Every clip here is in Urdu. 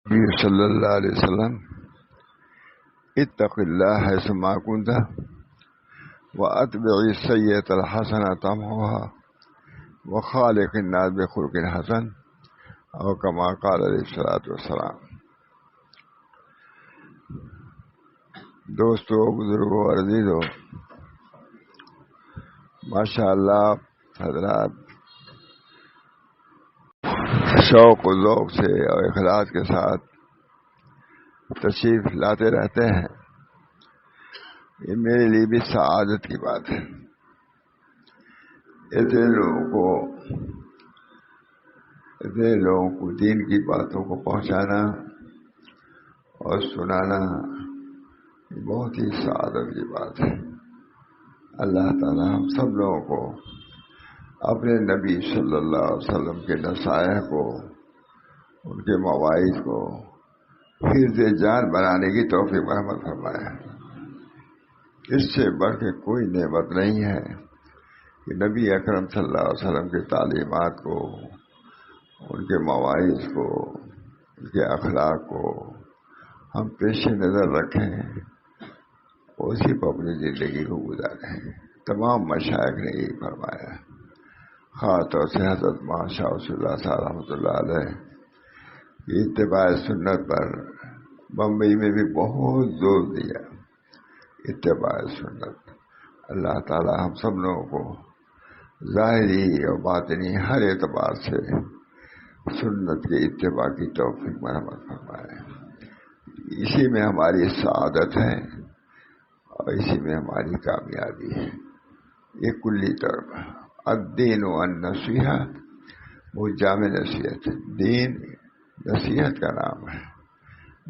نبی صلی اللہ علیہ وسلم اتق اللہ حیث ما کنت واتبع السیئۃ الحسنۃ تمحها وخالق الناس بخلق حسن او کما قال علیہ الصلوۃ والسلام۔ دوستو، بزرگوں، عزیزو، ماشاء اللہ حضرات شوق و ذوق سے اور اخلاص کے ساتھ تشریف لاتے رہتے ہیں۔ یہ میرے لیے بھی سعادت کی بات ہے۔ اتنے لوگوں کو دین کی باتوں کو پہنچانا اور سنانا بہت ہی سعادت کی بات ہے۔ اللہ تعالیٰ ہم سب لوگوں کو اپنے نبی صلی اللہ علیہ وسلم کے نصائح کو، ان کے مواعظ کو حفظ جان بنانے کی توفیق رحمت فرمائے۔ اس سے بڑھ کے کوئی نعمت نہیں ہے کہ نبی اکرم صلی اللہ علیہ وسلم کی تعلیمات کو، ان کے مواعظ کو، ان کے اخلاق کو ہم پیش نظر رکھیں، اسی پر اپنی زندگی کو گزاریں۔ تمام مشائخ نے یہی فرمایا۔ خاص طور سے حضرت مولانا شاہ ولی اللہ صاحب رحمۃ اللہ علیہ کی اتباع سنت پر بمبئی میں بھی بہت زور دیا۔ اتباع سنت، اللہ تعالی ہم سب لوگوں کو ظاہری اور باطنی ہر اعتبار سے سنت کے اتباع کی توفیق مرحمت فرمائے۔ اسی میں ہماری سعادت ہے اور اسی میں ہماری کامیابی ہے۔ یہ کلی طور پر الدین والنصیحہ، وہ جامع نصیحت ہے۔ دین نصیحت کا نام ہے۔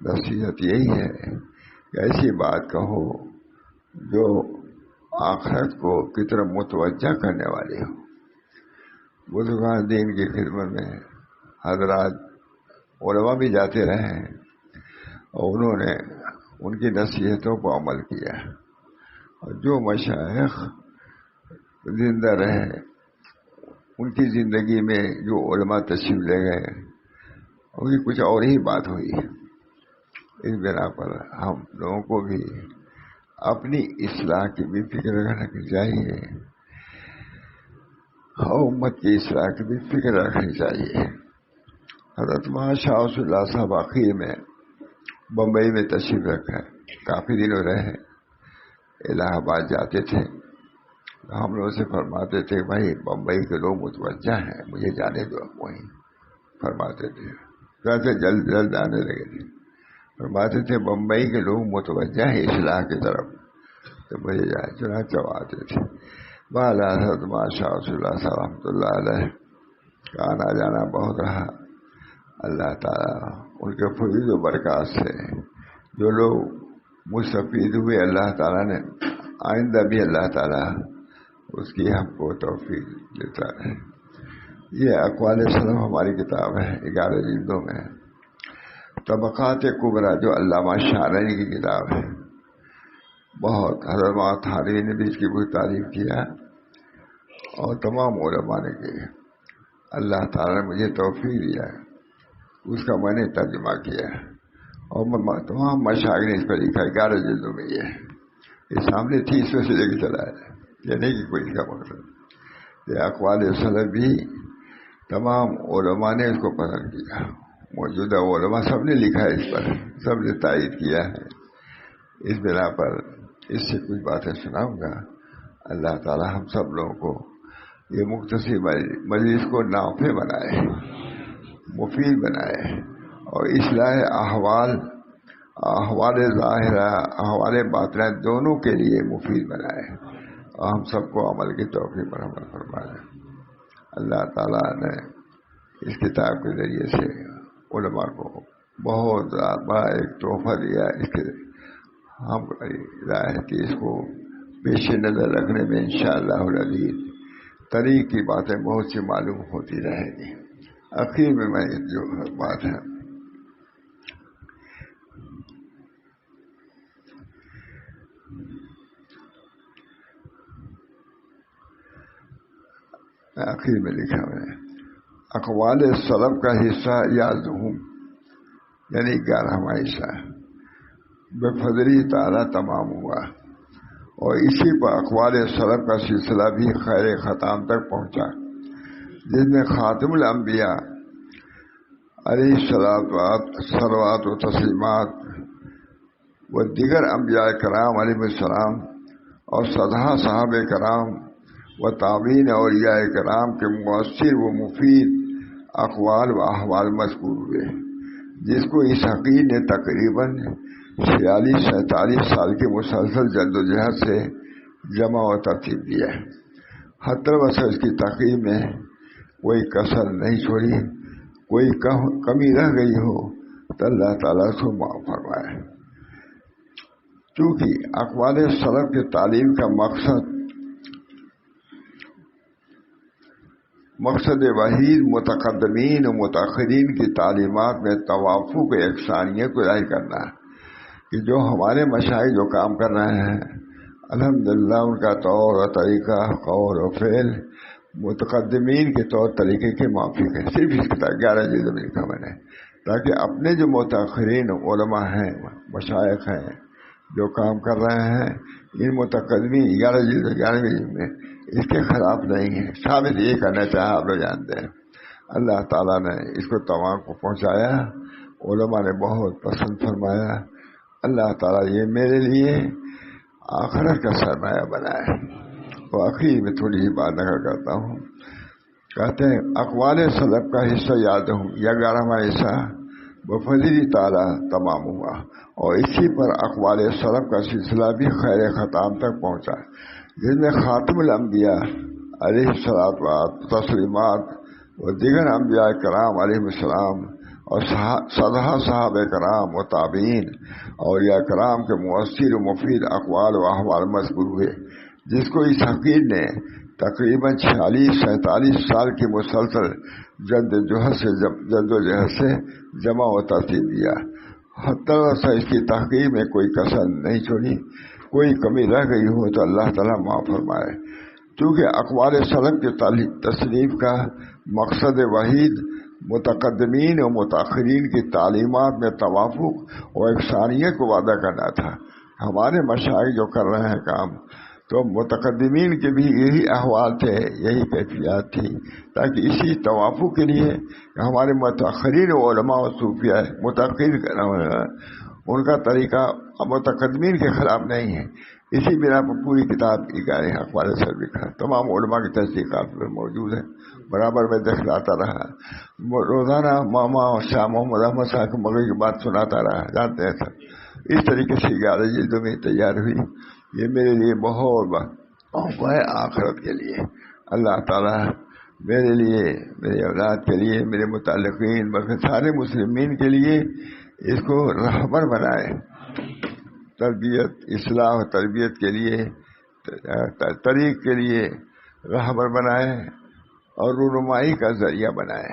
نصیحت یہی ہے کہ ایسی بات کہو جو آخرت کو کی طرف متوجہ کرنے والی ہو۔ بزرگان دین کی خدمت میں حضرات علماء بھی جاتے رہے ہیں اور انہوں نے ان کی نصیحتوں پر عمل کیا، اور جو مشائخ زندہ رہے ان کی زندگی میں جو علماء تشریف لے گئے ان کی کچھ اور ہی بات ہوئی۔ اس بنا پر ہم لوگوں کو بھی اپنی اصلاح کی بھی فکر رکھنی چاہیے اور امت کی اصلاح کی بھی فکر رکھنی چاہیے۔ حضرت مولانا شاہ ولی اللہ صاحب آخر میں بمبئی میں تشریف رکھے، کافی دنوں رہے، الہ آباد جاتے تھے، ہم لوگوں سے فرماتے تھے بھائی بمبئی کے لوگ متوجہ ہیں، مجھے جانے دو۔ وہیں فرماتے تھے، کیسے جلد جلد آنے لگے تھے، فرماتے تھے بمبئی کے لوگ متوجہ ہیں اصلاح کی طرف، تو مجھے جانے چنانچہ آتے تھے۔ بالا حضرت مولانا شاہ ولی اللہ صاحب رحمۃ اللہ علیہ کا آنا جانا بہت رہا۔ اللہ تعالیٰ ان کے فضل و برکات سے جو لوگ مستفید ہوئے، اللہ تعالیٰ نے آئندہ بھی اللہ تعالیٰ اس کی ہم کو توفیق دیتا ہے۔ یہ اقوال سلف ہماری کتاب ہے، 11 جلدوں میں۔ طبقات کبریٰ جو علامہ شارانی کی کتاب ہے، بہت حضرت مولانا تھانوی نے بھی اس کی بہت تعریف کیا اور تمام علماء نے کی۔ اللہ تعالیٰ نے مجھے توفیق دیا، اس کا میں نے ترجمہ کیا اور تمام مشائخ نے اس پر لکھا۔ 11 جلدوں میں یہ سامنے تھی، اس میں سے لے کے چلا ہے، یہ نہیں کہ کوئی اس کا مقصد۔ یہ اقوال سلف بھی تمام علماء نے اس کو پسند کیا، موجودہ علماء سب نے لکھا ہے اس پر، سب نے تائید کیا ہے۔ اس بنا پر اس سے کچھ باتیں سناؤں گا۔ اللہ تعالی ہم سب لوگوں کو یہ مختصر مجلس کو نافع بنائے، مفید بنائے اور اصلاح احوال ظاہرہ، احوال باطنہ دونوں کے لیے مفید بنائے اور ہم سب کو عمل کی توفیق پر عمل فرمائے۔ اللہ تعالیٰ نے اس کتاب کے ذریعے سے علماء کو بہت بڑا ایک تحفہ دیا۔ اس کے ہم رائے کہ اس کو پیش نظر رکھنے میں انشاءاللہ العزیز طریق کی باتیں بہت سی معلوم ہوتی رہیں گی۔ آخر میں جو بات ہے، آخر میں لکھا ہے اقوال سلف کا حصہ یاد ہوں، یعنی 11واں حصہ بفضلی تعالیٰ تمام ہوا، اور اسی پر اقوال سلف کا سلسلہ بھی خیر ختام تک پہنچا، جس میں خاتم الانبیاء علیہ صلوات و تسلیمات و دیگر انبیاء کرام علیہ السلام اور صدہا صحابہ کرام و تابعین اولیاء کرام کے مؤثر و مفید اقوال و احوال مذکور ہوئے، جس کو اس حقیر نے تقریباً 46-47 سال کے مسلسل جد و جہد سے جمع و ترتیب دیا ہے۔ حتی وسع اس کی تحقیق میں کوئی کسر نہیں چھوڑی، کوئی کمی رہ گئی ہو تو اللہ تعالیٰ اس کو معاف فرمائے۔ چونکہ اقوال سلف کی تعلیم کا مقصد وحید متقدمین و متاخرین کی تعلیمات میں توافق یکسانیت کو ظاہر کرنا ہے، کہ جو ہمارے مشائخ جو کام کر رہے ہیں الحمدللہ ان کا طور و طریقہ قول و فعل متقدمین کے طور طریقے کے موافق ہے۔ صرف اس کتاب 11 جلدوں میں لکھا میں نے، تاکہ اپنے جو متاخرین علماء ہیں مشائخ ہیں جو کام کر رہے ہیں ان متقدمین 11 جلد میں اس کے خلاف نہیں ہے، ثابت یہ کرنا چاہا آپ لوگ جانتے ہیں۔ اللہ تعالیٰ نے اس کو تمام کو پہنچایا، علماء نے بہت پسند فرمایا۔ اللہ تعالیٰ یہ میرے لیے آخرت کا سرمایہ بنائے۔ تو آخر میں تھوڑی سی بات نقل کرتا ہوں، کہتے ہیں اقوال سلف کا حصہ یاد ہوں، 11واں حصہ بفضل تعالیٰ تمام ہوا، اور اسی پر اقوال سلف کا سلسلہ بھی خیر ختام تک پہنچا، جس میں خاتم الانبیاء علیہ الصلوۃ و تسلیمات و دیگر انبیاء کرام علیہ السلام اور صدہا صحابہ کرام و تابعین اولیاء کرام کے مؤثر و مفید اقوال و احوال مذکور ہوئے، جس کو اس حقیر نے تقریباً 46-47 سال کی مسلسل جد و جہد سے جمع و ترتیب دیا۔ حتی اس کی تحقیق میں کوئی کسر نہیں چھوڑی، کوئی کمی رہ گئی ہو تو اللہ تعالیٰ معاف فرمائے۔ چونکہ اقوال سلف کی تصنیف کا مقصد وحید متقدمین و متاخرین کی تعلیمات میں توافق اور یکسانیت کو وعدہ کرنا تھا۔ ہمارے مشائخ جو کر رہے ہیں کام، تو متقدمین کے بھی یہی احوال تھے، یہی کیفیات تھی، تاکہ اسی توافق کے لیے ہمارے متاخرین علماء و صوفیاء متاخرین ان کا طریقہ متقدمین کے خلاف نہیں ہے۔ اسی بنا پر پوری کتاب کی گائے اقوال سے لکھا، تمام علماء کی تصدیقات میں موجود ہے، برابر میں دکھلاتا رہا، روزانہ ماما شاہ محمد احمد صاحب کو مغرب کی بات سناتا رہا، جانتے ہیں سب۔ اس طریقے سے 11 جلدوں میں تیار ہوئی، یہ میرے لیے بہت بہت ہے آخرت کے لیے۔ اللہ تعالیٰ میرے لیے، میری اولاد کے لیے، میرے متعلقین بلکہ سارے مسلمین کے لیے اس کو رہبر بنائے، تربیت اصلاح و تربیت کے لیے، طریق کے لیے رہبر بنائے اور رونمائی کا ذریعہ بنائے۔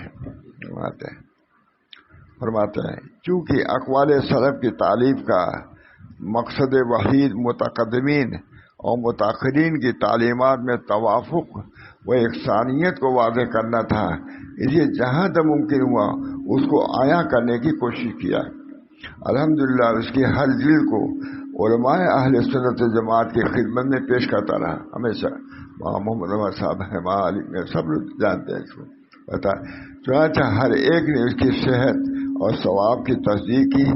فرماتے ہیں چونکہ اقوال سلف کی تعلیم کا مقصد وحید متقدمین اور متاخرین کی تعلیمات میں توافق و یکسانیت کو واضح کرنا تھا، اسے جہاں تک ممکن ہوا اس کو عیاں کرنے کی کوشش کیا۔ الحمدللہ اس کی ہر جلد کو علماء اہل سنت جماعت کی خدمت میں پیش کرتا رہا ہمیشہ۔ محمد احمد صاحب ہے، میں سب لوگ جانتے ہیں اس کو پتا۔ چنانچہ ہر ایک نے اس کی صحت اور ثواب کی تصدیق کی،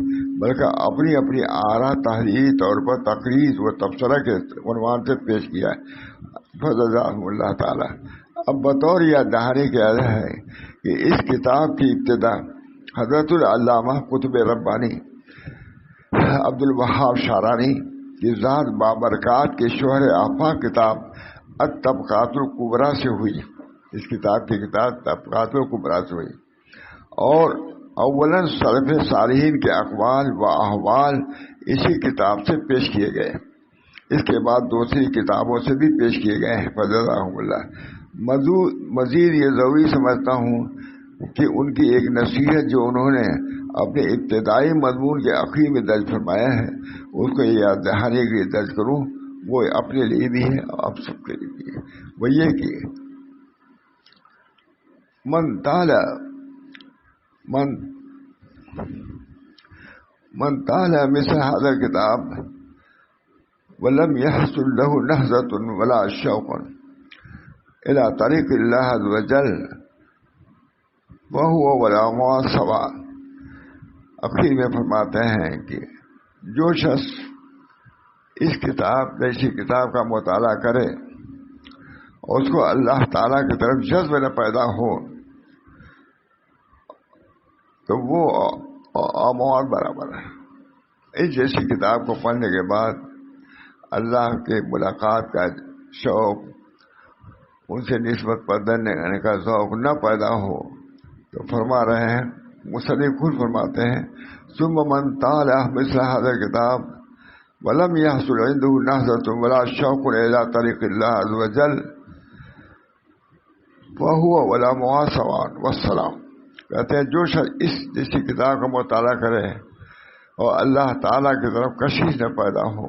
بلکہ اپنی اپنی آراء تحریری طور پر تقریر و تبصرہ کے عنوان سے پیش کیا ہے، فضل اللہ تعالیٰ۔ اب بطور یاد دہانی کیا ہے کہ اس کتاب کی ابتدا حضرت العلامہ قطب ربانی عبد الوہاب شعرانی کی ذات بابرکات کی شہر آفاق کتاب الطبقات الکبریٰ سے ہوئی۔ اس کتاب کی طبقات الکبریٰ سے ہوئی، اور اولاً سلف صالحین کے اقوال و احوال اسی کتاب سے پیش کیے گئے، اس کے بعد دوسری کتابوں سے بھی پیش کیے گئے ہیں، فضل اللہ۔ مزید یہ ضروری سمجھتا ہوں کہ ان کی ایک نصیحت جو انہوں نے اپنے ابتدائی مضمون کے آخر میں درج فرمایا ہے، اس کو یاد دہانے کے لیے درج کروں، وہ اپنے لیے بھی ہے اور آپ سب کے لیے بھی ہے۔ وہ یہ کہ من من طال مثل هذا الكتاب ولم يحصل له نهضة ولا شوق إلى طريق الله عز وجل وهو ولا سواء. آخر میں فرماتے ہیں کہ جو شخص اس کتاب جیسی کتاب کا مطالعہ کرے اور اس کو اللہ تعالیٰ کی طرف جذب نہ پیدا ہو تو وہ اموات برابر ہے. اس جیسی کتاب کو پڑھنے کے بعد اللہ کے ملاقات کا شوق، ان سے نسبت بدلنے کا ذوق نہ پیدا ہو تو فرما رہے ہیں مصنف خود فرماتے ہیں ثم من طال مثل هذا الكتاب ولم يحصل عنده نهضة ولا شوق إلى طريق الله عز وجل فهو ولا سواء والسلام. کہتے ہیں جو شخص اس جیسی کتاب کا مطالعہ کرے اور اللہ تعالیٰ کی طرف کشش نہ پیدا ہو،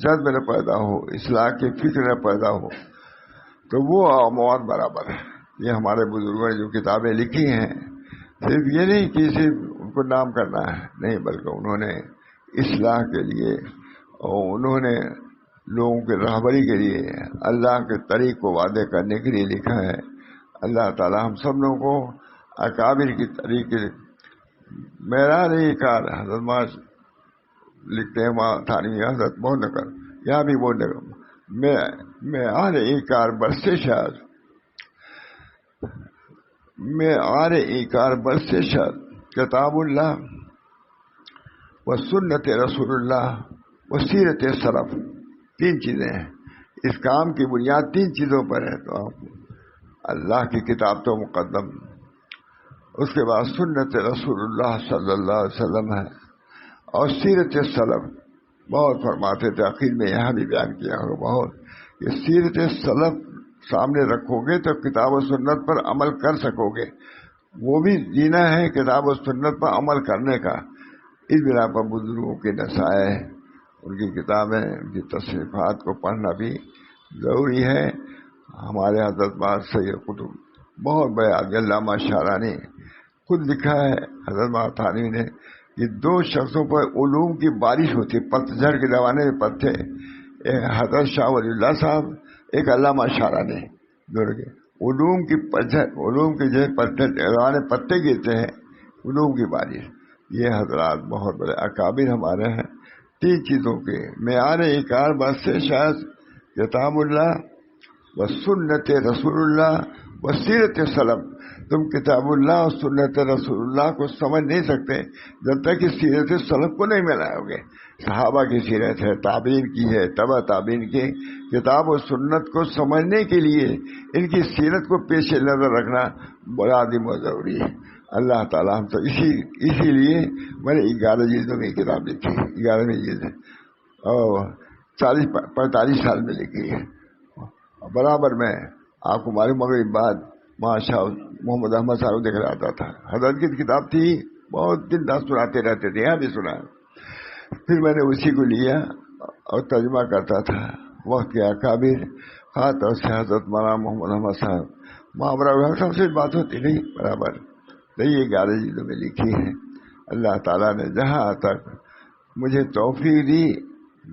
جذب نہ پیدا ہو، اصلاح کی فکر نہ پیدا ہو تو وہ اموات برابر ہے. یہ ہمارے بزرگوں نے جو کتابیں لکھی ہیں صرف یہ نہیں کہ صرف ان کو نام کرنا ہے، نہیں، بلکہ انہوں نے اصلاح کے لیے اور انہوں نے لوگوں کی رہبری کے لیے اللہ کے طریق کو واضح کرنے کے لیے لکھا ہے. اللہ تعالیٰ ہم سب لوگوں کو اکابر کی طریقے میرا نہیں کار حضرت ماں لکھتے ہیں وہاں تھانوی حضرت بہت نقل یہاں بھی بہت نقل میں آرے ایکار برسے شاد میں آرے ایکار برسے شاد کتاب اللہ و سنت رسول اللہ و سیرت سلف. تین چیزیں ہیں. اس کام کی بنیاد تین چیزوں پر ہے. تو آپ اللہ کی کتاب تو مقدم، اس کے بعد سنت رسول اللہ صلی اللہ علیہ وسلم ہے اور سیرت سلف. بہت فرماتے تھے، آخر میں یہاں بھی بیان کیا ہوگا بہت، کہ سیرت سلف سامنے رکھو گے تو کتاب و سنت پر عمل کر سکو گے. وہ بھی جینا ہے کتاب و سنت پر عمل کرنے کا. اس بنا پر بزرگوں کے نصائح، ان کی کتابیں، ان کی تصنیفات کو پڑھنا بھی ضروری ہے. ہمارے حضرت بات سید قطب بہت بڑے علامہ شارانی خود لکھا ہے حضرت تھانوی نے کہ دو شخصوں پر علوم کی بارش ہوتی، پتجھڑ کے زمانے میں پتے، ایک حضرت شاہ ولی اللہ صاحب، ایک علامہ شارانی. دونوں کے علوم کی جو زمانے پتے گرتے ہیں، علوم کی بارش. یہ حضرات بہت بڑے اکابر ہمارے ہیں. تین چیزوں کے معیار ایکار بس سے شاید کتاب اللہ و سنت رسول اللہ و سیرت سلف. تم کتاب اللہ اور سنت رسول اللہ کو سمجھ نہیں سکتے جب تک کہ سیرت سلف کو نہیں ملاؤ گے. صحابہ کی سیرت ہے، تابعین کی ہے، تبع تابعین کی. کتاب و سنت کو سمجھنے کے لیے ان کی سیرت کو پیش نظر رکھنا بڑا عظیم و ضروری ہے. اللہ تعالیٰ ہم تو اسی لیے میں نے 11 جلدوں میں کتاب لکھی، 11ویں جلد ہے اور 40-45 سال میں لکھی ہے. برابر میں آپ کو معلوم مغرب بعد ماشاء محمد احمد صاحب دیکھ رہا آتا تھا. حضرت کی کتاب تھی، بہت دن دس سناتے رہتے تھے، یہاں بھی سنا. پھر میں نے اسی کو لیا اور ترجمہ کرتا تھا. وقت کے اکابر خاطر سے حضرت مولانا محمد احمد صاحب محاورہ سب سے بات ہوتی نہیں برابر. تو یہ 11 جلدوں میں لکھی ہے. اللہ تعالیٰ نے جہاں تک مجھے توفیق دی،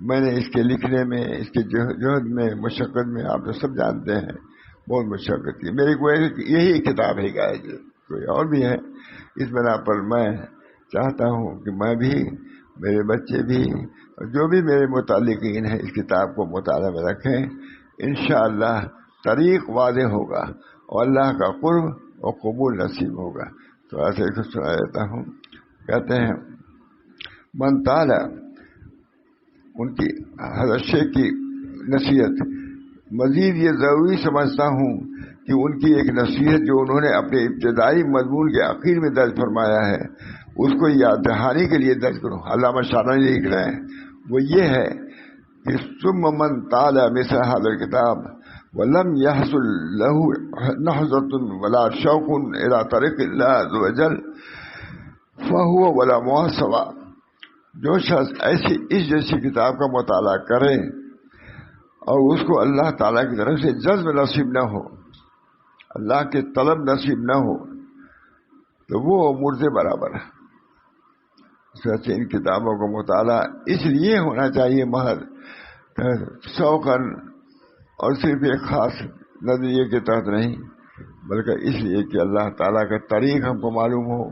میں نے اس کے لکھنے میں، اس کے جہد میں، مشقت میں، آپ تو سب جانتے ہیں بہت مشقت کی. میری کوئی یہی کتاب ہے گائے، کوئی اور بھی ہے. اس بنا پر میں چاہتا ہوں کہ میں بھی، میرے بچے بھی، اور جو بھی میرے متعلقین ہیں اس کتاب کو مطالعہ میں رکھیں. انشاءاللہ طریق واضح ہوگا اور اللہ کا قرب اور قبول نصیب ہوگا. تو ایسے کچھ سنا دیتا ہوں. کہتے ہیں من تعالی، ان کی حضرت شیخ کی نصیحت. مزید یہ ضروری سمجھتا ہوں کہ ان کی ایک نصیحت جو انہوں نے اپنے ابتدائی مضمون کے آخر میں درج فرمایا ہے، اس کو یاد دہانی کے لیے درج کرو. علامہ شارانی لکھ رہے ہیں، وہ یہ ہے کہ ثم من طال مثل هذا الكتاب ولم يحصل له نهضة ولا شوق الى طريق الله عز وجل فهو ولا سواء. جو شخص اس جیسی کتاب کا مطالعہ کرے اور اس کو اللہ تعالیٰ کی طرف سے جذب نصیب نہ ہو، اللہ کے طلب نصیب نہ ہو، تو وہ مردے برابر ہے. سچ ان کتابوں کا مطالعہ اس لیے ہونا چاہیے محض شوقاً اور صرف ایک خاص نظریے کے تحت نہیں، بلکہ اس لیے کہ اللہ تعالیٰ کا طریق ہم کو معلوم ہو،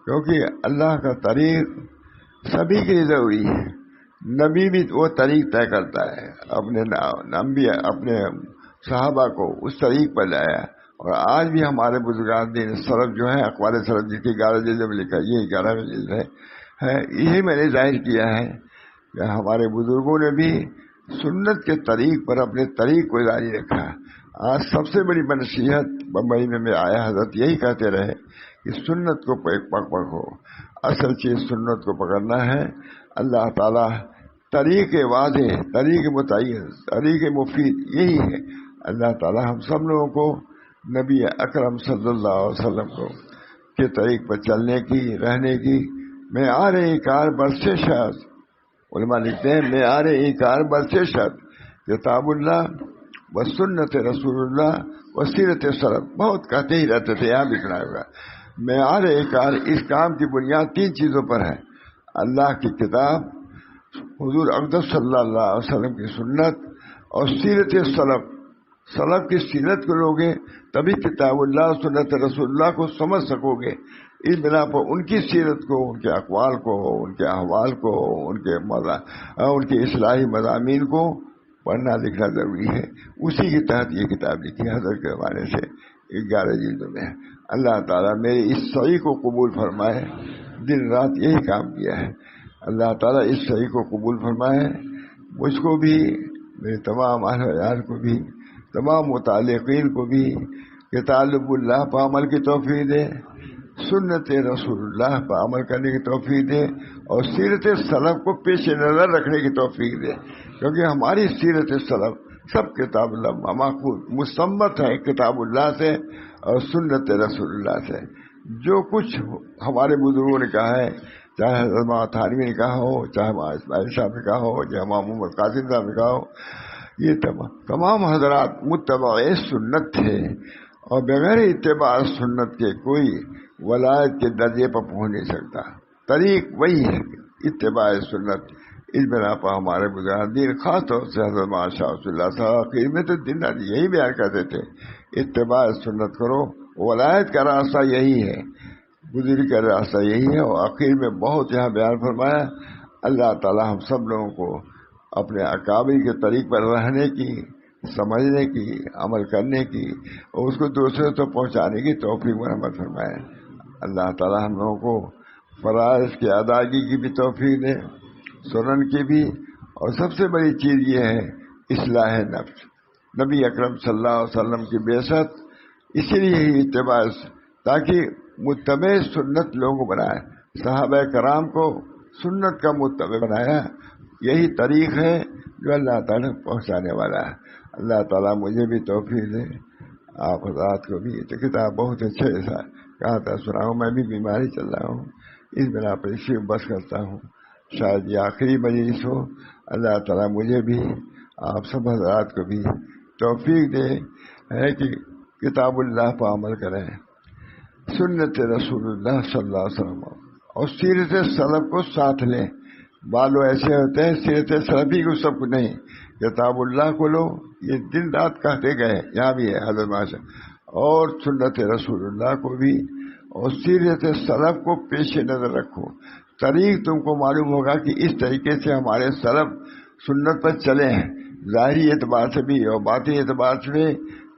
کیونکہ اللہ کا طریق سبھی کے لیے ضروری ہے۔ نبی بھی وہ طریق طے کرتا ہے، اپنے نبی اپنے صحابہ کو اس طریق پر لایا، اور آج بھی ہمارے بزرگان دین سلف جو ہیں، اقوال سلف جس کی 11 جلد میں لکھا، یہ 11 جلد ہے، یہی میں نے ظاہر کیا ہے کہ ہمارے بزرگوں نے بھی سنت کے طریق پر اپنے طریق کو جاری رکھا۔ آج سب سے بڑی بنصیحت بمبئی میں آیا حضرت یہی کہتے رہے کہ سنت کو پکڑو، اصل چیز سنت کو پکڑنا ہے۔ اللہ تعالیٰ طریق واضح، طریق متعین، طریق مفید یہی ہے۔ اللہ تعالیٰ ہم سب لوگوں کو نبی اکرم صلی اللہ علیہ وسلم کو کے طریق پر چلنے کی، رہنے کی معیار کار برسے شاد، علماء لکھتے ہیں معیار کار برسے شاد کتاب اللہ و سنت رسول اللہ و سیرت سلف، بہت کہتے ہی رہتے تھے، یہاں لکھنا ہوگا۔ معیار کار اس کام کی بنیاد 3 چیزوں پر ہے: اللہ کی کتاب، حضور اقدس صلی اللہ علیہ وسلم کی سنت، اور سیرت سلف۔ سلف کی سیرت کو لوگے تبھی کتاب اللہ سنت رسول اللہ کو سمجھ سکو گے۔ اس بنا پر ان کی سیرت کو، ان کے اقوال کو، ان کے احوال کو، ان کے اصلاحی مضامین کو پڑھنا لکھنا ضروری ہے۔ اسی کے تحت یہ کتاب لکھی حضرت کے زمانے سے 11 جلدوں میں۔ اللہ تعالیٰ میرے اس صحیح کو قبول فرمائے، دن رات یہی کام کیا ہے۔ اللہ تعالیٰ اس صحیح کو قبول فرمائے، مجھ کو بھی، میرے تمام اہل عیال کو بھی، تمام متعلقین کو بھی کتاب اللہ پر عمل کی توفیق دے، سنت رسول اللہ پر عمل کرنے کی توفیق دے، اور سیرت سلف کو پیش نظر رکھنے کی توفیق دے، کیونکہ ہماری سیرت سلف سب کتاب اللہ ماخوذ مستنبط ہے کتاب اللہ سے اور سنت رسول اللہ سے۔ جو کچھ ہمارے بزرگوں نے کہا ہے، چاہے حضرت تھانوی نے کہا ہو، چاہے اسماعیل صاحب نے کہا ہو، چاہے محمد قاسم صاحب نے کہا ہو، یہ تمام حضرات متبع سنت تھے، اور بغیر اتباع سنت کے کوئی ولایت کے درجے پر پہنچ نہیں سکتا۔ طریق وہی ہے، اتباع سنت۔ اس بنا پر ہمارے بزرگ دین، خاص طور سے حضرت شاہ رسول اللہ صاحب آخر میں تو دن رات یہی بیان کرتے تھے، اتباع سنت کرو، ولایت کا راستہ یہی ہے، بزرگ کا راستہ یہی ہے۔ اور آخر میں بہت یہاں بیان فرمایا، اللہ تعالی ہم سب لوگوں کو اپنے اکابر کے طریق پر رہنے کی، سمجھنے کی، عمل کرنے کی، اور اس کو دوسروں تک پہنچانے کی توفیق مرحمت فرمائے۔ اللہ تعالی ہم لوگوں کو فرائض کی ادائیگی کی بھی توفیق دے، سنن کی بھی، اور سب سے بڑی چیز یہ ہے اصلاح نفس۔ نبی اکرم صلی اللہ علیہ وسلم کی بعثت اسی لیے ہی اتباع، تاکہ متبع سنت لوگوں کو بنائے، صحابہ کرام کو سنت کا متبع بنایا۔ یہی طریق ہے جو اللہ تعالیٰ پہنچانے والا ہے۔ اللہ تعالیٰ مجھے بھی توفیق دے، آپ حضرات کو بھی۔ تو کتاب بہت اچھے ایسا کہا تھا، سنا ہوں، میں بھی بیماری چل رہا ہوں، اس بنا پر اسی بس کرتا ہوں، شاید یہ آخری مجلس ہو۔ اللہ تعالیٰ مجھے بھی، آپ سب حضرات کو بھی توفیق دے ہے کہ کتاب اللہ پر عمل کریں، سنت رسول اللہ صلی اللہ علیہ وسلم اور سیرت سلف کو ساتھ لیں۔ بالو ایسے ہوتے ہیں سیرت سلفی کو سب کو نہیں، کتاب اللہ کو لو، یہ دن رات کہتے گئے، یہاں بھی ہے حضرت ماشاء، اور سنت رسول اللہ کو بھی، اور سیرت سلف کو پیش نظر رکھو۔ طریق تم کو معلوم ہوگا کہ اس طریقے سے ہمارے سلف سنت پر چلے ہیں، ظاہری اعتبار سے بھی اور باطنی اعتبار سے بھی۔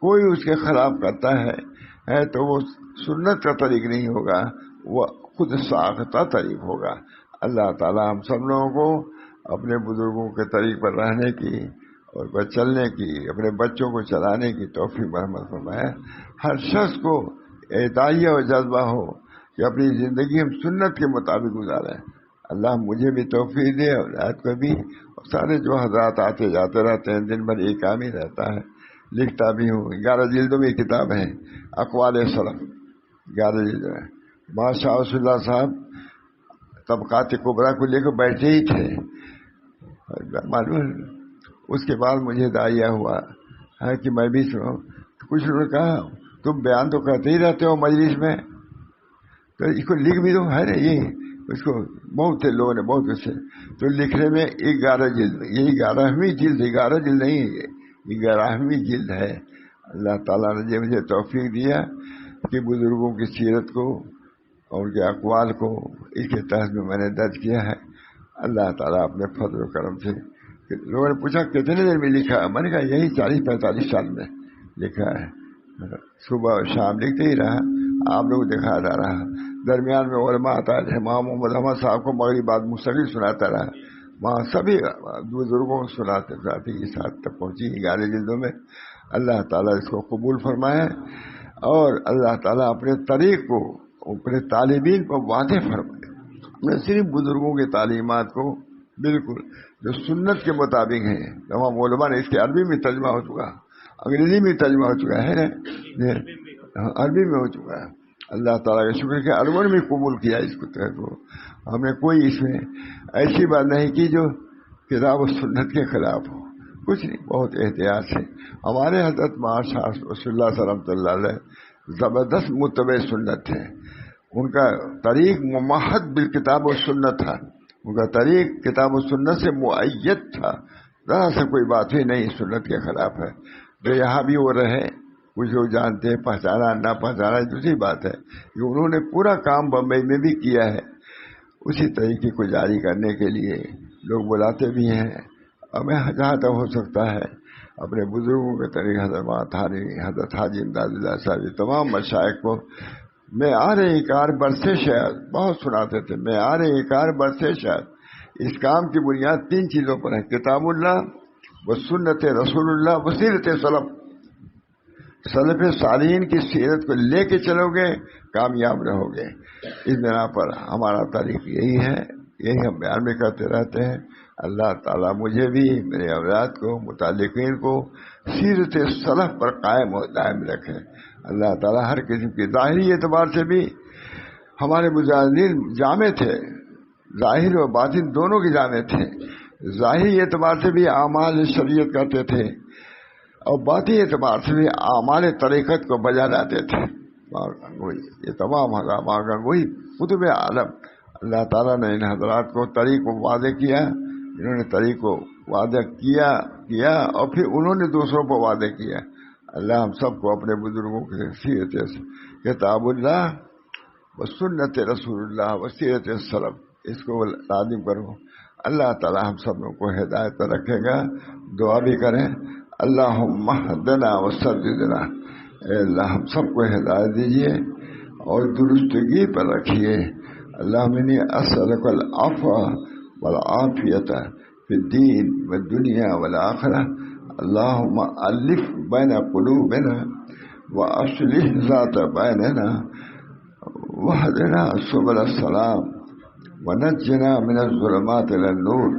کوئی اس کے خلاف کرتا ہے تو وہ سنت کا طریق نہیں ہوگا، وہ خود ساختہ طریق ہوگا۔ اللہ تعالی ہم سب لوگوں کو اپنے بزرگوں کے طریق پر رہنے کی اور پر چلنے کی، اپنے بچوں کو چلانے کی توفیق مرحمت فرمائے۔ ہر شخص کو اعتائیہ اور جذبہ ہو کہ اپنی زندگی ہم سنت کے مطابق گزاریں۔ اللہ مجھے بھی توفیق دے، اولاد کو بھی، اور سارے جو حضرات آتے جاتے رہتے ہیں، دن بھر یہ کام ہی رہتا ہے، لکھتا بھی ہوں۔ 11 جلدوں میں کتاب ہے اقوال سلف، 11 جلدوں میں۔ شاہ رسول اللہ صاحب طبقات کبریٰ کو لے کر بیٹھے ہی تھے، معلوم۔ اس کے بعد مجھے داعیہ ہوا ہے کہ میں بھی سنوں، کچھ لوگوں نے کہا تم بیان تو کرتے ہی رہتے ہو مجلس میں، تو اس کو لکھ بھی دو، ہے نا یہ اس کو بہت سے لوگوں نے بہت سے تو لکھنے میں 11 جلد، یہ 11ویں جلد، 11 جلد نہیں ہے، یہ 11ویں جلد ہے۔ اللہ تعالیٰ نے مجھے توفیق دیا کہ بزرگوں کی سیرت کو اور ان کے اقوال کو اس کے تحت میں نے درج کیا ہے۔ اللہ تعالیٰ اپنے فضل و کرم سے، لوگوں نے پوچھا کتنے دیر میں لکھا، میں نے کہا یہی 40-45 سال میں لکھا ہے، صبح اور شام لکھتے ہی رہا، آپ لوگ دکھاتا رہا، درمیان میں علماء آتا رہے، امام محمد احمد صاحب کو مغرب بعد مستقل سناتا رہا، وہاں سبھی بزرگوں کو سناتے اس حد تک پہنچی 11 جلدوں میں۔ اللہ تعالیٰ اس کو قبول فرمائے اور اللہ تعالیٰ اپنے طریق کو، اپنے طالبین کو واضح فرمائے۔ میں صرف بزرگوں کی تعلیمات کو بالکل جو سنت کے مطابق ہیں، تمام علماء نے اس کے عربی میں ترجمہ ہو چکا، انگریزی میں ترجمہ ہو چکا ہے، عربی میں ہو چکا ہے۔ اللہ تعالیٰ کا شکر کہ عربوں نے بھی قبول کیا اس کو، ہم نے کوئی اس میں ایسی بات نہیں کی جو کتاب و سنت کے خلاف ہو، کچھ نہیں، بہت احتیاط سے۔ ہمارے حضرت ماشاء رسول اللہ صلی اللہ علیہ وسلم زبردست متبع سنت تھے، ان کا طریق ممہد بالکتاب و سنت تھا، ان کا طریق کتاب و سنت سے مؤید تھا، ذرا سے کوئی بات ہی نہیں سنت کے خلاف ہے۔ جو یہاں بھی وہ رہے، کچھ لوگ جانتے ہیں، پہچانا نہ پہچانا دوسری بات ہے، کہ انہوں نے پورا کام بمبئی میں بھی کیا ہے، اسی طریقے کو جاری کرنے کے لیے لوگ بلاتے بھی ہیں۔ اور میں جہاں تک ہو سکتا ہے اپنے بزرگوں کے طریقے، حضرت حاجی امداد اللہ صاحب، تمام مشائخ کو میں آ رہے کار برسے شاید بہت سناتے تھے، میں آ رہے کار برسے شاید۔ اس کام کی بنیاد 3 چیزوں پر ہے، کتاب اللہ و سنت رسول اللہ و سیرت سلف۔ سلف صالحین کی سیرت کو لے کے چلو گے کامیاب رہو گے۔ اس بنا پر ہمارا طریق یہی ہے، یہی ہم بیان میں کرتے رہتے ہیں۔ اللہ تعالیٰ مجھے بھی، میرے اولاد کو، متعلقین کو سیرت سلف پر قائم و دائم رکھے۔ اللہ تعالیٰ ہر قسم کی ظاہری اعتبار سے بھی ہمارے مجاہدین جامع تھے، ظاہر و باطن دونوں کے جامع تھے۔ ظاہری اعتبار سے بھی اعمال شریعت کرتے تھے اور باطنی اعتبار سے بھی اعمال طریقت کو بجا لاتے تھے۔ یہ تمام حضرات گنگوئی قطب عالم، اللہ تعالیٰ نے ان حضرات کو طریق کو واضح کیا، انہوں نے طریق کو واضح کیا اور پھر انہوں نے دوسروں کو واضح کیا۔ اللہ ہم سب کو اپنے بزرگوں کی سیرت کتاب اللہ و سنت رسول اللہ و سیرت سلف، اس کو لازم کرو۔ اللہ تعالیٰ ہم سب لوگوں کو ہدایت پر رکھے گا۔ دعا بھی کریں، اللہم اہدنا وسددنا، اے اللہ ہم سب کو ہدایت دیجیے اور درستگی پر رکھیے۔ اللہم انی اسألک العفو والعافیت فی الدین والدنیا والآخرہ، اللہم الف بین قلوبنا واصلح ذات بیننا واہدنا سبل السلام ونجنا من الظلمات الى النور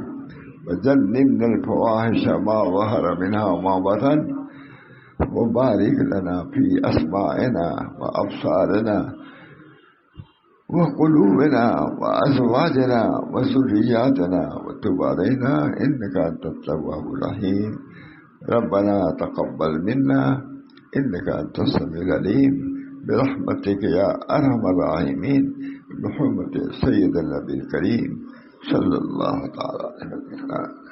وجنبنا الفواحش ما ظهر منها وما بطن وبارك لنا في أسماعنا وأبصارنا وقلوبنا وأزواجنا وذرياتنا وتب علينا إنك أنت التواب الرحيم ربنا تقبل منا إنك أنت السميع العليم برحمتك يا أرحم الراحمين بحرمة سيد النبي الكريم صلى الله تعالى عليه وسلم۔